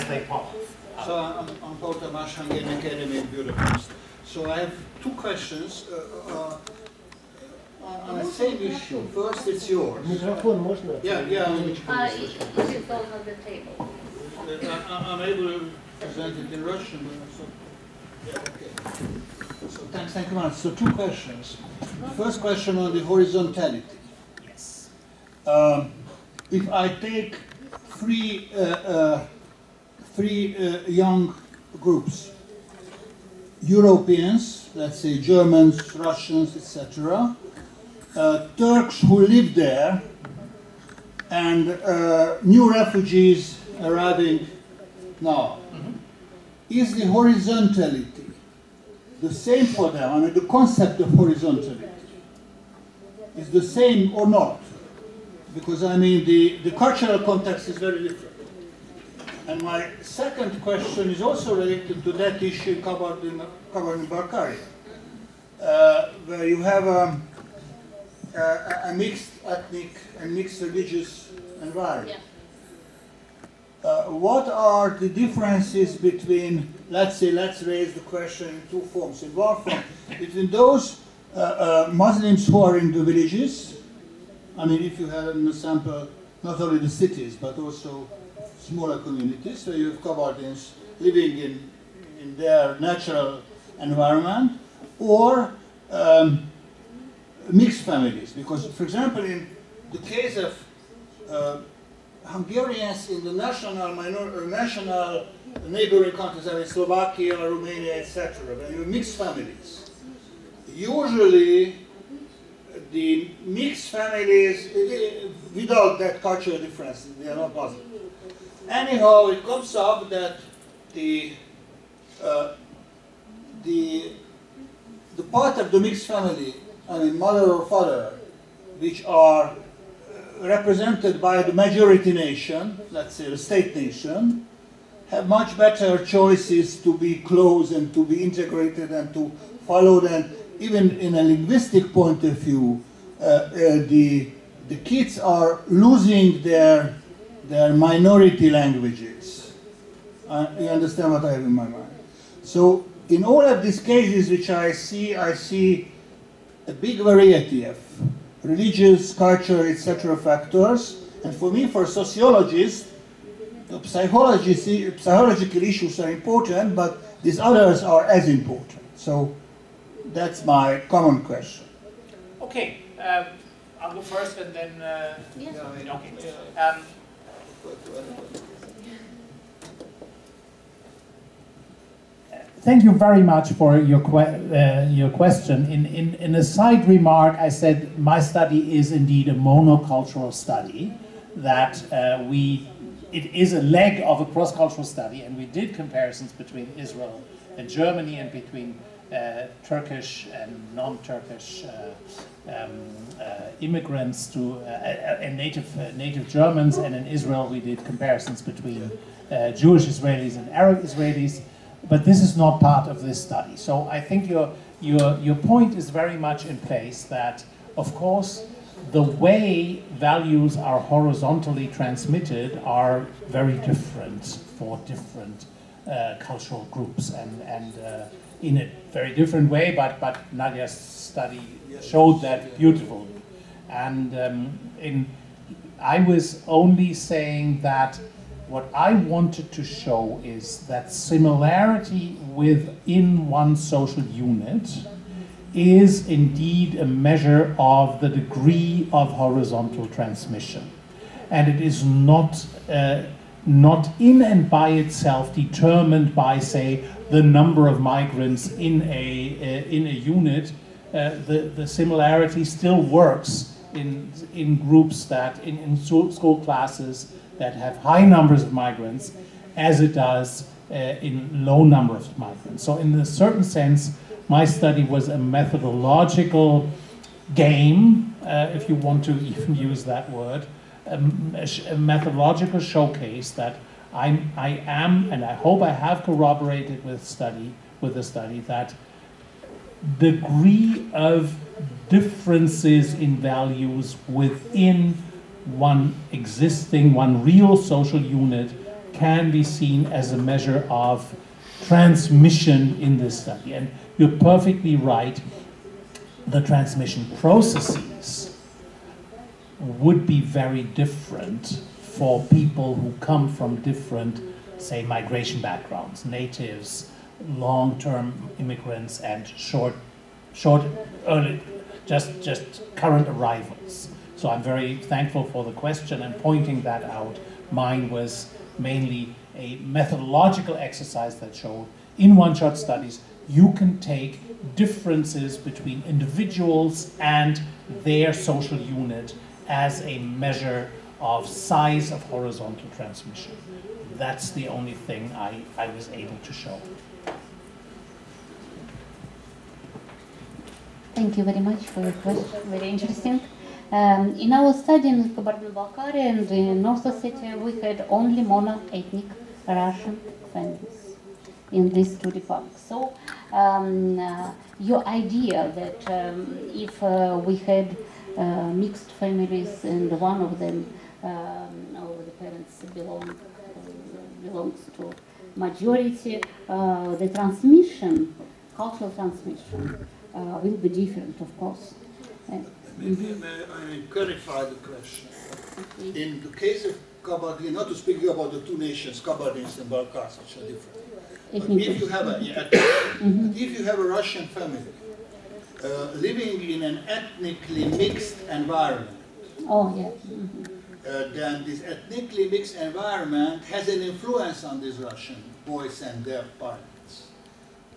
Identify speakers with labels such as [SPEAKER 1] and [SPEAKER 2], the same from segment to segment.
[SPEAKER 1] they pop.
[SPEAKER 2] So I'm Paul Tamás, Hungarian Academy of Budapest. So I have two questions on the same issue. First, it's yours. Yeah.
[SPEAKER 3] Is it on the table?
[SPEAKER 2] I'm able to present it in Russian, but so, yeah, okay. So thank you very much. So two questions. First question on the horizontality.
[SPEAKER 1] Yes.
[SPEAKER 2] If I take three young groups, Europeans, let's say Germans, Russians, etc., Turks who live there, and new refugees arriving now. Is the horizontality the same for them? I mean, the concept of horizontality is the same or not? Because I mean, the cultural context is very different. And my second question is also related to that issue covered in Bulgaria, where you have a mixed ethnic and mixed religious environment. What are the differences between, let's raise the question in two forms. In one form, between those Muslims who are in the villages, I mean, if you have in a sample not only the cities, but also smaller communities, where you have Kabardians living in their natural environment, or mixed families. Because, for example, in the case of Hungarians in the national neighboring countries, I mean Slovakia, Romania, etc., when you have mixed families, usually the mixed families, without that cultural difference, they are not Muslim. Anyhow, it comes up that the part of the mixed family, I mean mother or father, which are represented by the majority nation, let's say the state nation, have much better choices to be close and to be integrated and to follow them. Even in a linguistic point of view, the kids are losing their minority languages. You understand what I have in my mind? So in all of these cases which I see a big variety of religious, culture, etc. factors. And for me, for sociologists, the psychological issues are important, but these others are as important. So that's my common question.
[SPEAKER 1] Okay, I'll go first and then...
[SPEAKER 3] Yes.
[SPEAKER 1] Okay.
[SPEAKER 4] Thank you very much for your question. In a side remark, I said my study is indeed a monocultural study, that it is a leg of a cross-cultural study, and we did comparisons between Israel and Germany and between Turkish and non-Turkish immigrants to and native Germans, and in Israel we did comparisons between Jewish Israelis and Arab Israelis. But this is not part of this study. So I think your point is very much in place, that, of course, the way values are horizontally transmitted are very different for different cultural groups, and in a very different way, but Nadia's study showed that beautifully. And I was only saying that what I wanted to show is that similarity within one social unit is indeed a measure of the degree of horizontal transmission. And it is not in and by itself determined by, say, the number of migrants in a unit. The similarity still works in groups that, in school classes, that have high numbers of migrants, as it does in low number of migrants. So in a certain sense, my study was a methodological game, if you want to even use that word, a methodological showcase that I am, and I hope I have corroborated with the study, that degree of differences in values within one real social unit can be seen as a measure of transmission in this study. And you're perfectly right, the transmission processes would be very different for people who come from different, say, migration backgrounds, natives, long-term immigrants, and just current arrivals. So I'm very thankful for the question and pointing that out. Mine was mainly a methodological exercise that showed in one-shot studies you can take differences between individuals and their social unit as a measure of size of horizontal transmission. That's the only thing I was able to show.
[SPEAKER 3] Thank you very much for your question, very interesting. In our study in Kabardino-Balkaria and in North Ossetia, we had only mono-ethnic Russian families in these two departments. So your idea that if we had mixed families and one of them, or the parents belongs to majority, the transmission, cultural transmission, will be different, of course.
[SPEAKER 2] Maybe I clarify the question. In the case of Kabardino, not to speak about the two nations, Kabardians and Balkars, which are different. But if you have a Russian family living in an ethnically mixed environment, then this ethnically mixed environment has an influence on these Russian boys and their parents.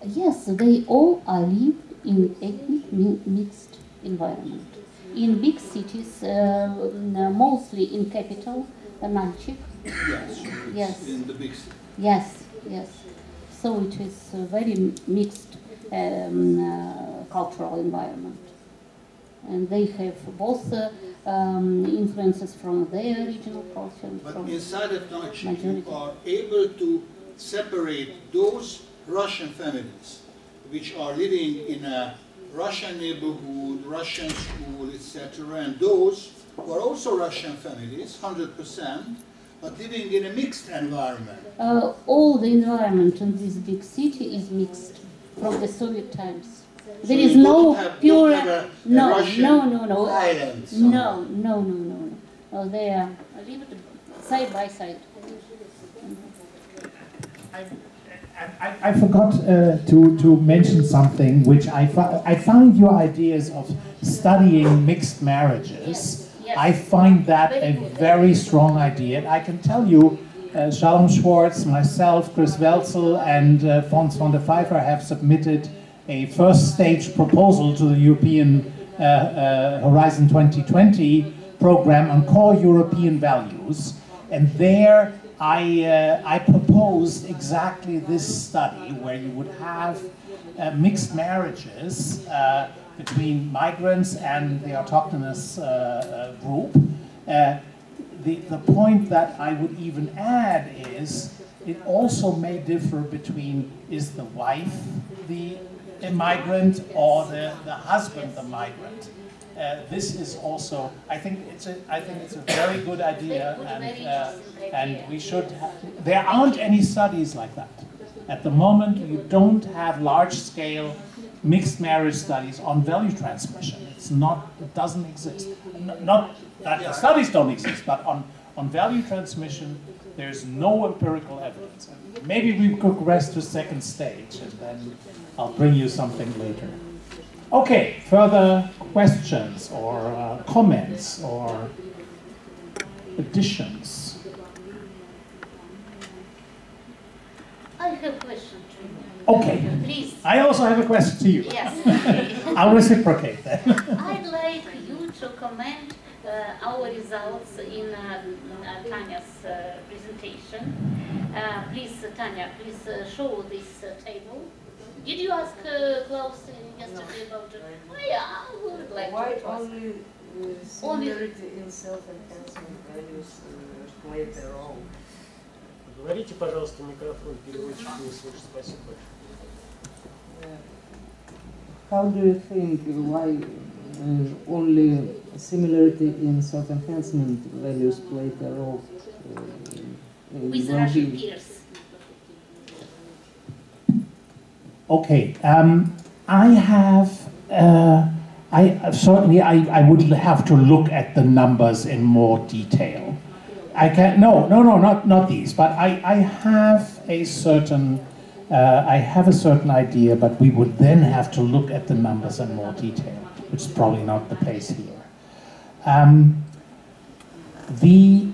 [SPEAKER 3] Yes, they all are lived in ethnic mixed environment. In big cities, mostly in capital, Nalchik.
[SPEAKER 2] Yes, in the big city.
[SPEAKER 3] Yes. So it is a very mixed cultural environment. And they have both influences from their regional culture.
[SPEAKER 2] But inside of Nalchik, you are able to separate those Russian families which are living in a Russian neighborhood, Russian school, etc., and those who are also Russian families, 100%, but living in a mixed environment.
[SPEAKER 3] All the environment in this big city is mixed from the Soviet times.
[SPEAKER 2] So
[SPEAKER 3] there is no pure
[SPEAKER 2] no.
[SPEAKER 3] Islands. No. They are lived side by side.
[SPEAKER 4] I forgot to mention something, which I found your ideas of studying mixed marriages.
[SPEAKER 3] Yes.
[SPEAKER 4] I find that a very strong idea. And I can tell you, Shalom Schwartz, myself, Chris Welzel, and Fons van der Pfeiffer have submitted a first stage proposal to the European Horizon 2020 program on core European values. And there I proposed exactly this study where you would have mixed marriages between migrants and the autochthonous group. The point that I would even add is it also may differ between is the wife the migrant or the husband the migrant. This is also, I think it's a very good idea, and we should there aren't any studies like that. At the moment, you don't have large-scale mixed marriage studies on value transmission. It doesn't exist. Not that the studies don't exist, but on value transmission, there's no empirical evidence. And maybe we could progress to second stage, and then I'll bring you something later. Okay, further questions or comments or additions?
[SPEAKER 3] I have a question to you.
[SPEAKER 4] Okay.
[SPEAKER 3] Please.
[SPEAKER 4] I also have a question to you.
[SPEAKER 3] Yes.
[SPEAKER 4] I'll reciprocate then.
[SPEAKER 3] I'd like you to comment our results in Tanya's presentation. Please, Tanya, please show this table. Did you ask Klaus yesterday about it? Oh, yeah, I would like
[SPEAKER 5] Why
[SPEAKER 3] to ask.
[SPEAKER 5] only similarity in self-enhancement values play their role?
[SPEAKER 6] Говорите, пожалуйста, микрофон, переводчик не слышит. Спасибо большое.
[SPEAKER 5] How do you think why only similarity in self-enhancement values play their role
[SPEAKER 3] with Russian peers?
[SPEAKER 4] Okay, I have, I would have to look at the numbers in more detail. I can't, no, not these, but I have a certain idea, but we would then have to look at the numbers in more detail, which is probably not the place here. The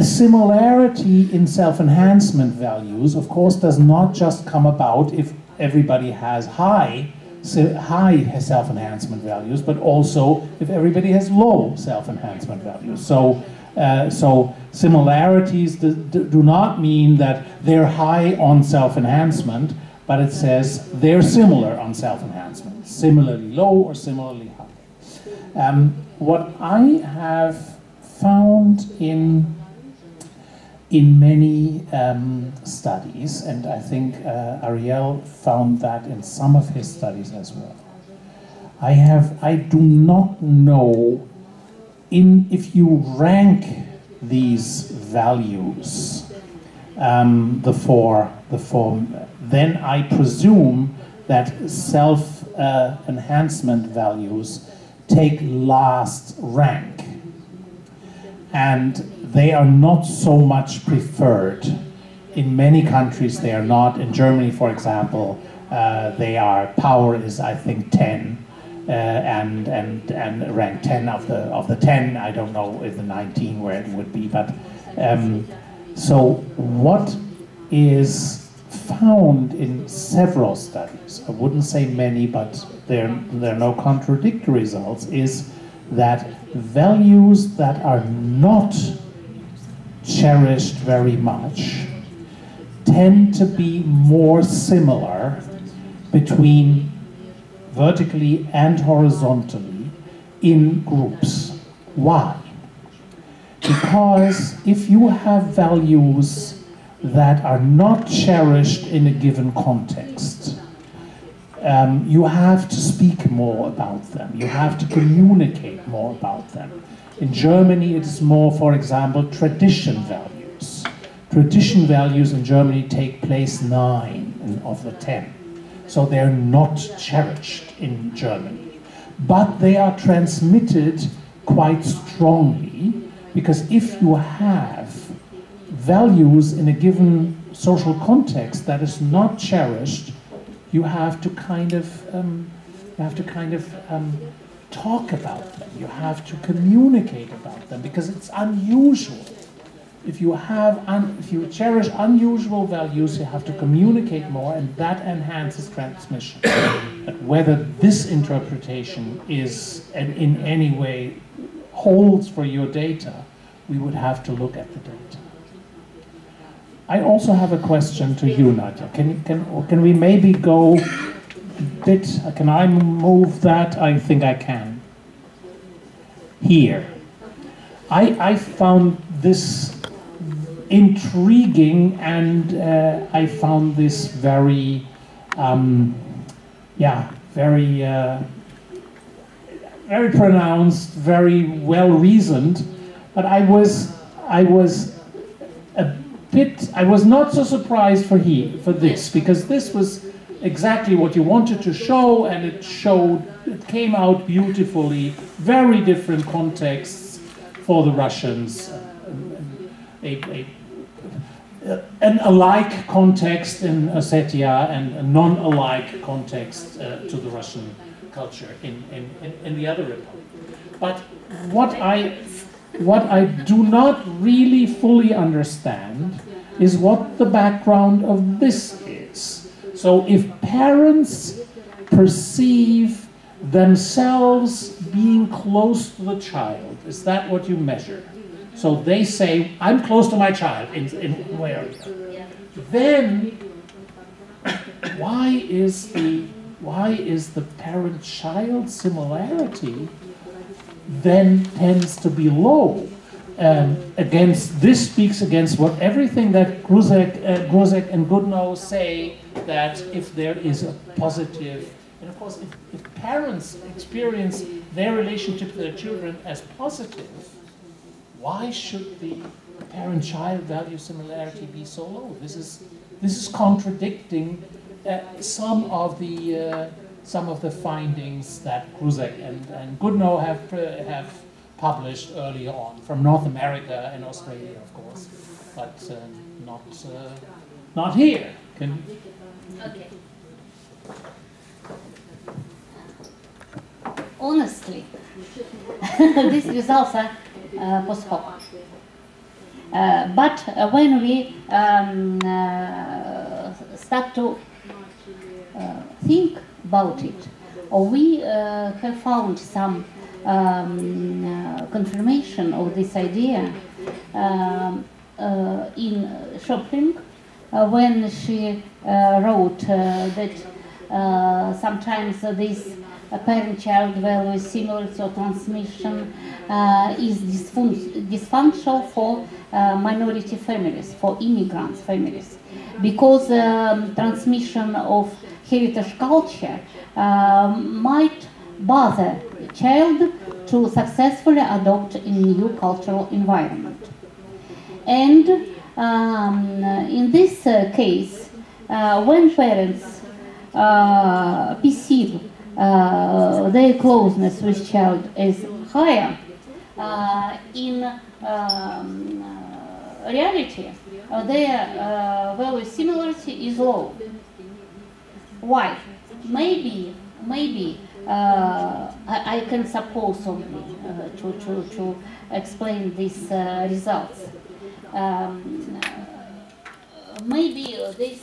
[SPEAKER 4] similarity in self-enhancement values, of course, does not just come about if everybody has high self-enhancement values, but also if everybody has low self-enhancement values. So similarities do not mean that they're high on self-enhancement, but it says they're similar on self-enhancement, similarly low or similarly high. What I have found in many studies, and I think Ariel found that in some of his studies as well. I do not know if you rank these values, the four, then I presume that self-enhancement values take last rank. And they are not so much preferred. In many countries they are not. In Germany, for example, power is, I think, 10, and rank 10 of the 10. I don't know if the 19 where it would be, but so what is found in several studies, I wouldn't say many, but there are no contradictory results, is that values that are not cherished very much tend to be more similar between vertically and horizontally in groups. Why? Because if you have values that are not cherished in a given context, you have to speak more about them. You have to communicate more about them. In Germany, it is more, for example, tradition values. Tradition values in Germany take place 9 of the 10. So they're not cherished in Germany. But they are transmitted quite strongly, because if you have values in a given social context that is not cherished, you have to kind of talk about them. You have to communicate about them, because it's unusual. If you cherish unusual values, you have to communicate more, and that enhances transmission. But whether this interpretation is in any way holds for your data, we would have to look at the data. I also have a question to you, Nadia. Can we maybe go a bit? Can I move that? I think I can. Here. I found this intriguing, and I found this very, very pronounced, very well reasoned. But I was not so surprised for this, because this was exactly what you wanted to show, and it came out beautifully. Very different contexts for the Russians, an alike context in Ossetia and a non-alike context to the Russian culture in the other republic. But what I do not really fully understand is what the background of this is. So if parents perceive themselves being close to the child, is that what you measure? So they say, I'm close to my child in where? Then why is the parent-child similarity then tends to be low? This speaks against everything that Gruzek and Goodnow say, that if there is a positive, and of course if parents experience their relationship to their children as positive, why should the parent-child value similarity be so low? This is contradicting some of the findings that Krusek and Goodnow have published earlier on from North America and Australia, of course, but not here.
[SPEAKER 3] Okay. Honestly, these results are post hoc. But when we start to think about it, or we have found some confirmation of this idea in Schöpfling, when she wrote that sometimes this parent-child value similarity or transmission is dysfunctional for minority families, for immigrant families, because transmission of heritage culture might bother the child to successfully adopt a new cultural environment. And in this case, when parents perceive their closeness with child as higher, in reality, their value similarity is low. Why? Maybe I can suppose only to explain these results. Maybe this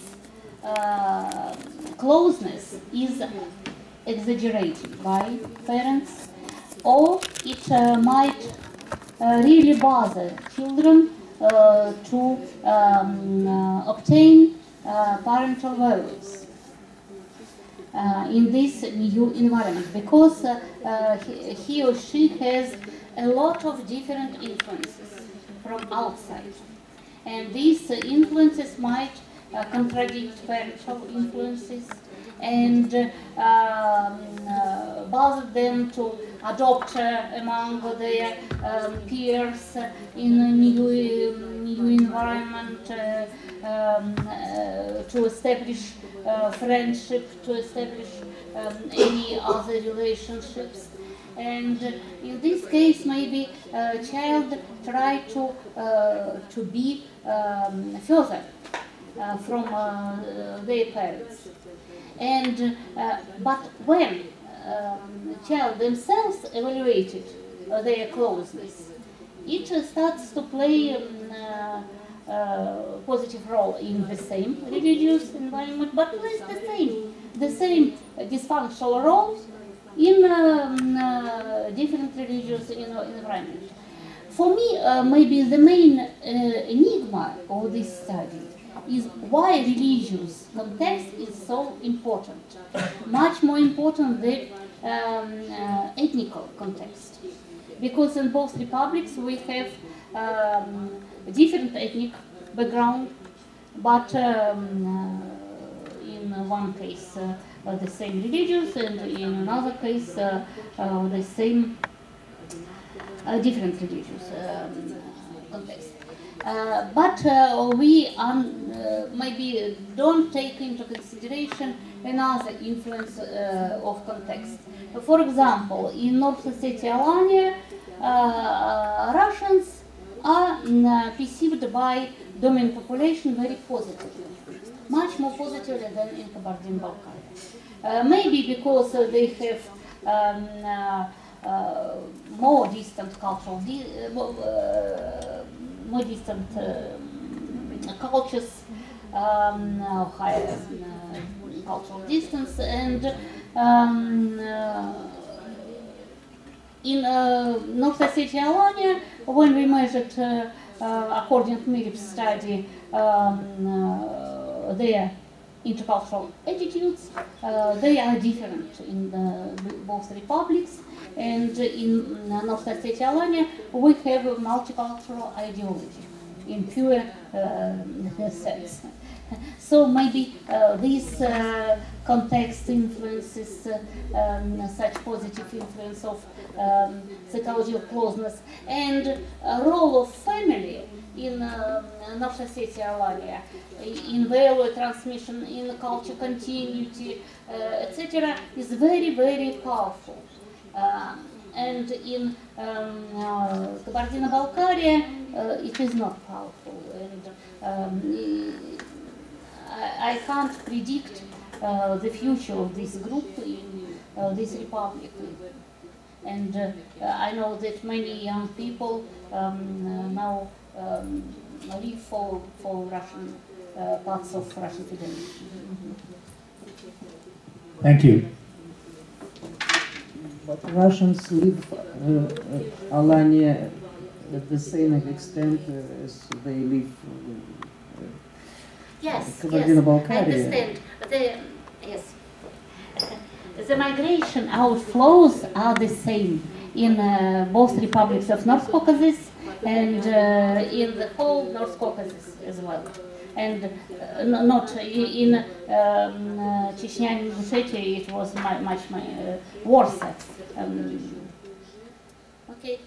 [SPEAKER 3] closeness is exaggerated by parents, or it might really bother children to obtain parental values in this new environment, because he or she has a lot of different influences from outside, and these influences might contradict parental influences and bother them to adopt among their peers in a new environment, to establish friendship, to establish any other relationships. And in this case, maybe a child try to be further from their parents. And but when child themselves evaluated their closeness, it starts to play positive role in the same religious environment, but plays the same dysfunctional role in different religious environment. For me, maybe the main enigma of this study is why religious context is so important, much more important than ethnical context. Because in both republics we have different ethnic background, but in one case the same religious, and in another case the same different religious context. But we maybe don't take into consideration another influence of context. For example, in North Ossetia, Alania, Russians are perceived by dominant population very positively, much more positively than in Kabardino-Balkaria. Maybe because they have more distant cultural, more distant cultures, higher cultural distance, and in North Ossetia, Alania, when we measured, according to Mirip's study, their intercultural attitudes, they are different in both republics, and in North Ossetia, Alania, we have a multicultural ideology in pure sense. So maybe this context influences such positive influence of psychology of closeness, and role of family in North Ossetia, Alania, in value transmission, in culture continuity, etc., is very, very powerful. And in Kabardino-Balkaria, it is not powerful. And I can't predict the future of this group in this republic. And I know that many young people now live for Russian parts of Russian Federation.
[SPEAKER 4] Thank you.
[SPEAKER 7] But Russians live Alania at the same extent as they live
[SPEAKER 3] Yes,
[SPEAKER 7] in
[SPEAKER 3] I understand. Yes. The migration outflows are the same in both republics of North Caucasus and in the whole North Caucasus as well. And not in Chechnya and Ingushetia, it was much worse. Okay.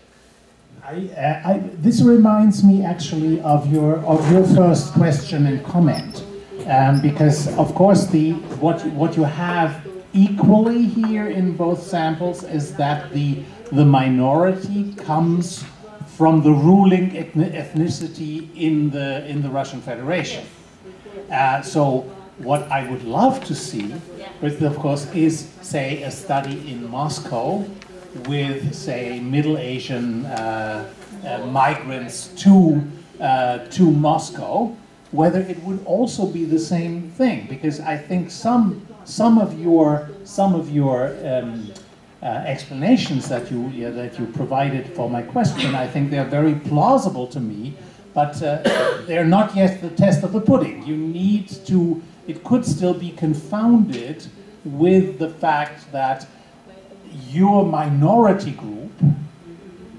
[SPEAKER 4] This reminds me actually of your first question and comment, because of course what you have equally here in both samples is that the minority comes from the ruling ethnicity in the Russian Federation. So what I would love to see, of course, is say a study in Moscow with say Middle Asian migrants to Moscow, whether it would also be the same thing, because I think some of your explanations that you provided for my question, I think they're very plausible to me, but they're not yet the test of the pudding. You need to. It could still be confounded with the fact that your minority group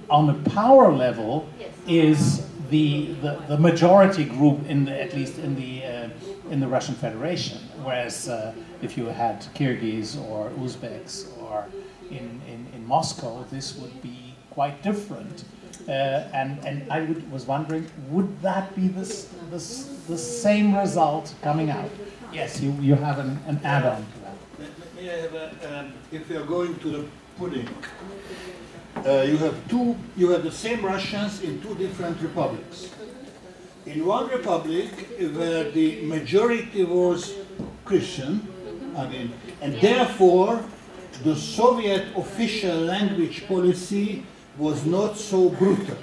[SPEAKER 4] on a power level is the majority group at least in the Russian Federation, whereas if you had Kyrgyz or Uzbeks or in Moscow, this would be quite different. And I was wondering, would that be the same result coming out? Yes, you have an add-on to that.
[SPEAKER 2] May I have if you are going to the pudding, you have the same Russians in two different republics. In one republic where the majority was Christian, and therefore the Soviet official language policy was not so brutal.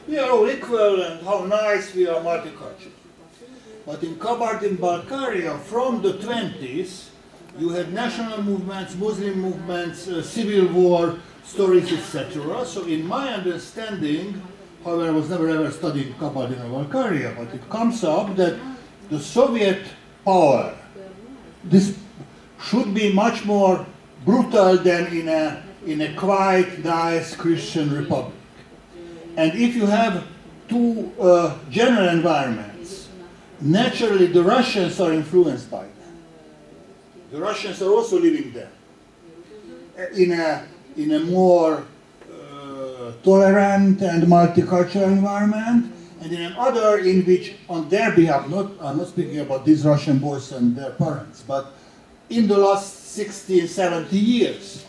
[SPEAKER 2] We are all equal and how nice we are multicultural. But in Kabardino-Balkaria, from the 20s, you had national movements, Muslim movements, civil war stories, etc. So in my understanding, however, I was never ever studying Kabardino-Balkaria, but it comes up that the Soviet power, this should be much more brutal than in a quite nice Christian republic. And if you have two general environments, naturally the Russians are influenced by them. The Russians are also living there in a more tolerant and multicultural environment, and in another in which, on their behalf, I'm not speaking about these Russian boys and their parents, but in the last 60, 70 years,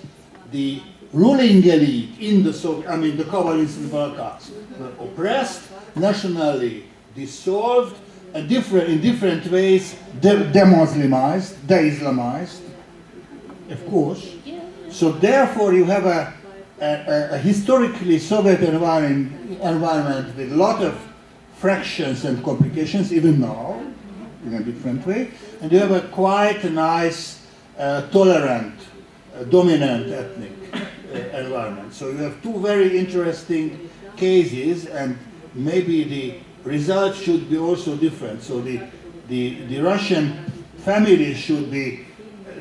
[SPEAKER 2] the ruling elite in the the Kabardino-Balkars were oppressed, nationally dissolved, and in different ways de-Muslimized, de-Islamized, of course. So therefore you have a historically Soviet environment with a lot of fractions and complications, even now, in a different way. And you have a quite nice, tolerant, dominant ethnic environment. So you have two very interesting cases, and maybe the results should be also different. So the Russian family should be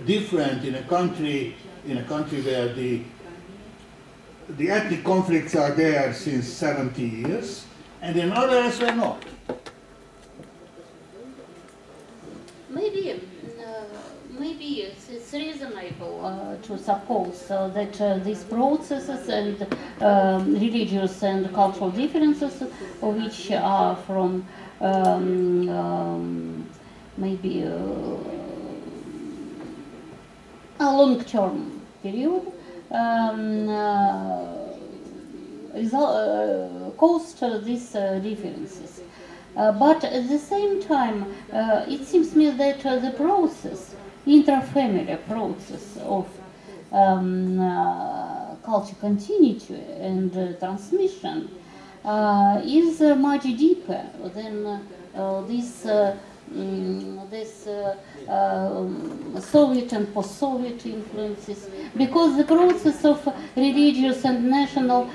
[SPEAKER 2] different in a country where the ethnic conflicts are there since 70 years, and in others were not.
[SPEAKER 3] Maybe it's reasonable to suppose that these processes and religious and cultural differences, which are from maybe a long-term period, caused these differences. But at the same time, it seems to me that the process, intrafamiliar process of culture continuity and transmission is much deeper than this Soviet and post-Soviet influences, because the process of religious and national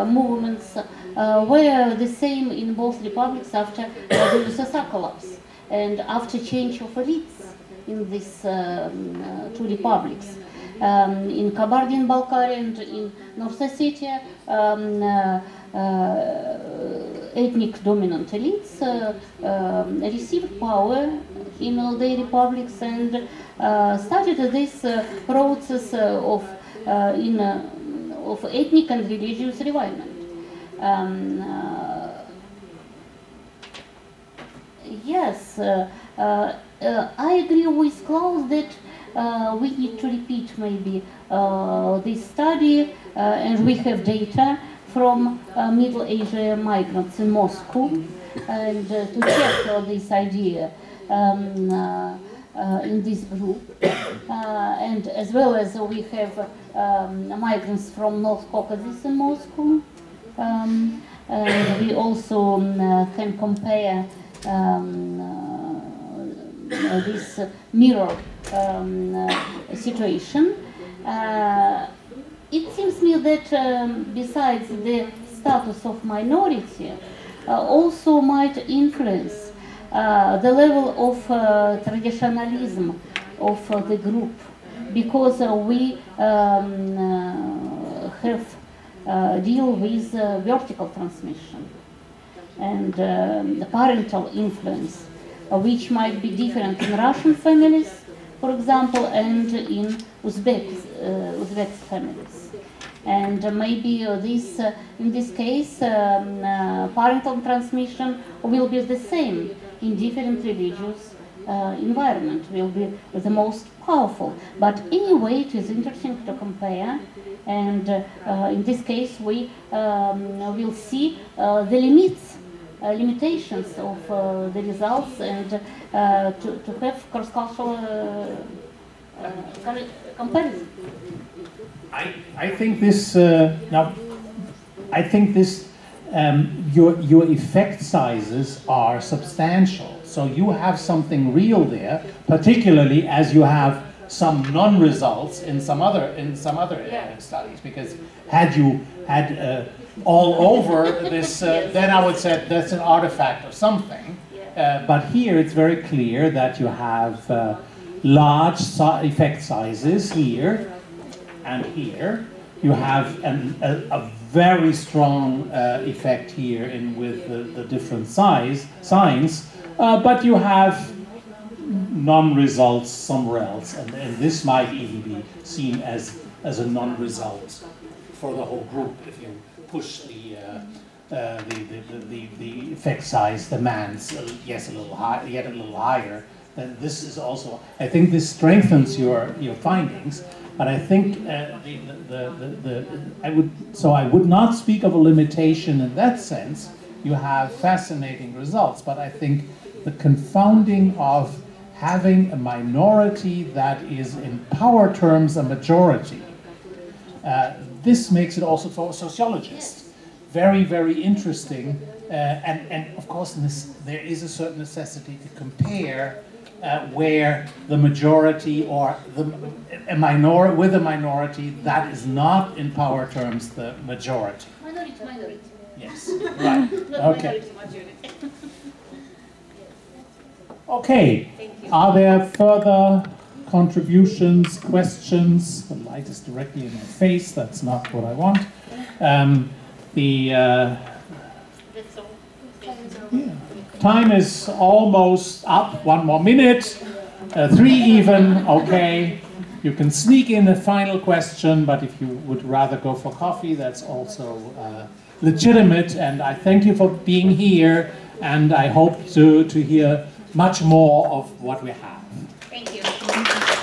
[SPEAKER 3] movements were the same in both republics after the USSR collapse and after change of elites in these two republics. In Kabardino-Balkaria and in North Ossetia, ethnic dominant elites received power in all their republics and started this process of ethnic and religious revival. Yes, I agree with Klaus that we need to repeat maybe this study, and we have data from Middle Asia migrants in Moscow, and to check this idea in this group, and as well as we have migrants from North Caucasus in Moscow, and we also can compare this mirror situation. It seems to me that besides the status of minority, also might influence the level of traditionalism of the group, because we have deal with vertical transmission and the parental influence, which might be different in Russian families, for example, and in Uzbek families. And maybe this, in this case, parental transmission will be the same in different religious environment, will be the most powerful. But anyway, it is interesting to compare, and in this case we will see the limitations of the results, and to have cross-cultural comparison.
[SPEAKER 4] I think this now. I think this your effect sizes are substantial. So you have something real there, particularly as you have some non-results in some other studies. Because had you had all over this, then I would say that's an artifact of something. But here it's very clear that you have large effect sizes here and here. You have a very strong effect here with the different signs, but you have non-results somewhere else, and this might even be seen as a non-result for the whole group if you push the effect size demands yes a little high, yet a little higher. Then this is also, I think this strengthens your findings. But I think I would not speak of a limitation in that sense. You have fascinating results, but I think the confounding of having a minority that is in power terms a majority, this makes it also for sociologists very, very interesting. And of course there is a certain necessity to compare where the majority or with a minority that is not in power terms the majority.
[SPEAKER 3] Minority.
[SPEAKER 4] Yes, right. Okay. Okay. Are there further contributions, questions? The light is directly in my face. That's not what I want.
[SPEAKER 3] That's all.
[SPEAKER 4] Yeah. time is almost up. 1 more minute, 3 even, okay. You can sneak in a final question, but if you would rather go for coffee, that's also legitimate. And I thank you for being here, and I hope to hear much more of what we have.
[SPEAKER 3] Thank you.